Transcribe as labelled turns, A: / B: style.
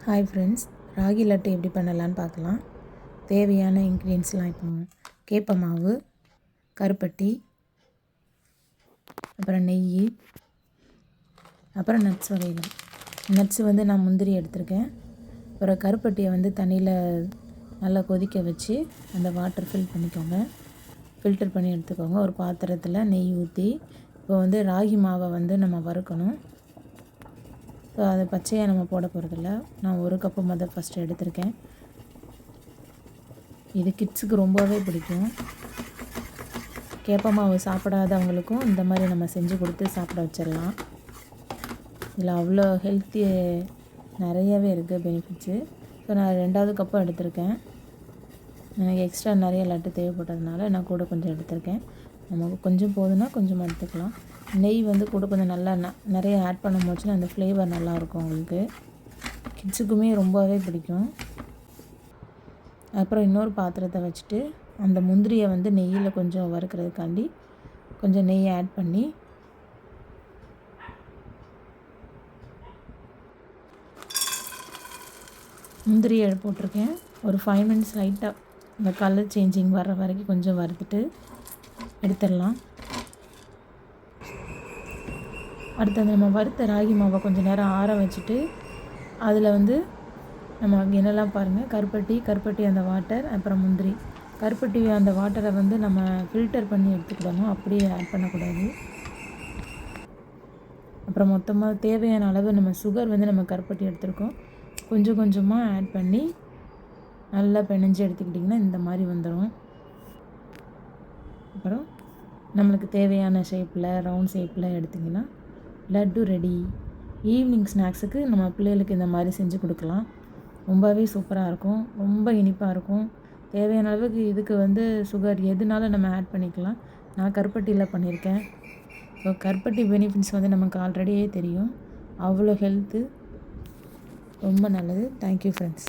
A: Hi friends, ragi laddu எப்படி பண்ணலான்னு பார்க்கலாம். தேவையான இன்க்ரீடியன்ஸ்லாம் இப்போ கேப்ப மாவு, கருப்பட்டி, அப்புறம் நெய், அப்புறம் நட்ஸ் வகைகள். நட்ஸ் நான் முந்திரி எடுத்திருக்கேன். அப்புறம் கருப்பட்டியை தண்ணியில் நல்லா கொதிக்க வச்சு அந்த வாட்டர் ஃபில் பண்ணிக்கோங்க. ஃபில்டர் பண்ணி எடுத்துக்கோங்க. ஒரு பாத்திரத்தில் நெய் ஊற்றி இப்போ ராகி மாவை நம்ம வறுக்கணும். ஸோ அதை பச்சையாக நம்ம போட போகிறதில்ல. நான் 1 கப்பு ஃபஸ்ட்டு எடுத்திருக்கேன். இது கிட்ஸுக்கு ரொம்பவே பிடிக்கும். கேப்ப மாவு சாப்பிடாதவங்களுக்கும் இந்த மாதிரி நம்ம செஞ்சு கொடுத்து சாப்பிட வச்சிடலாம். இதில் அவ்வளோ ஹெல்த்தி நிறையவே இருக்குது பெனிஃபிட்ஸு. ஸோ நான் 2வது கப்பும் எடுத்திருக்கேன். எனக்கு எக்ஸ்ட்ரா நிறைய லட்டு தேவைப்பட்டதுனால நான் கூட கொஞ்சம் எடுத்திருக்கேன். நமக்கு கொஞ்சம் போதுன்னா கொஞ்சம் எடுத்துக்கலாம். நெய் கூட கொஞ்சம் நல்லா நிறைய ஆட் பண்ண போச்சுன்னா அந்த ஃப்ளேவர் நல்லாயிருக்கும் உங்களுக்கு. கிட்ஸுக்குமே ரொம்பவே பிடிக்கும். அப்புறம் இன்னொரு பாத்திரத்தை வச்சுட்டு அந்த முந்திரியை நெய்யில் கொஞ்சம் வறுக்கிறதுக்காண்டி கொஞ்சம் நெய் ஆட் பண்ணி முந்திரியை போட்டிருக்கேன். ஒரு 5 மினிட்ஸ் லைட்டாக இந்த கலர் சேஞ்சிங் வர்ற வரைக்கும் கொஞ்சம் வறுத்துட்டு எடுத்துடலாம். அடுத்தது நம்ம வறுத்த ராகி மாவை கொஞ்சம் நேரம் ஆற வச்சுட்டு அதில் நம்ம என்னெல்லாம் பாருங்கள், கருப்பட்டி அந்த வாட்டர், அப்புறம் முந்திரி. கருப்பட்டி அந்த வாட்டரை நம்ம ஃபில்டர் பண்ணி எடுத்துக்கிடணும், அப்படியே ஆட் பண்ணக்கூடாது. அப்புறம் மொத்தமாக தேவையான அளவு நம்ம சுகர் நம்ம கருப்பட்டி எடுத்துருக்கோம். கொஞ்சம் கொஞ்சமாக ஆட் பண்ணி நல்லா பிணைஞ்சு எடுத்துக்கிட்டிங்கன்னா இந்த மாதிரி வந்துடும். அப்புறம் நம்மளுக்கு தேவையான ஷேப்பில் ரவுண்ட் ஷேப்பில் எடுத்திங்கன்னா லட்டு ரெடி. ஈவினிங் ஸ்நாக்ஸுக்கு நம்ம பிள்ளைகளுக்கு இந்த மாதிரி செஞ்சு கொடுக்கலாம். ரொம்பவே சூப்பராக இருக்கும், ரொம்ப இனிப்பாக இருக்கும். தேவையான அளவுக்கு இதுக்கு சுகர் எதுனாலும் நம்ம ஆட் பண்ணிக்கலாம். நான் கருப்பட்டியில் பண்ணியிருக்கேன். ஸோ கருப்பட்டி பெனிஃபிட்ஸ் நமக்கு ஆல்ரெடியே தெரியும். அவ்வளோ ஹெல்த்து, ரொம்ப நல்லது. Thank you friends.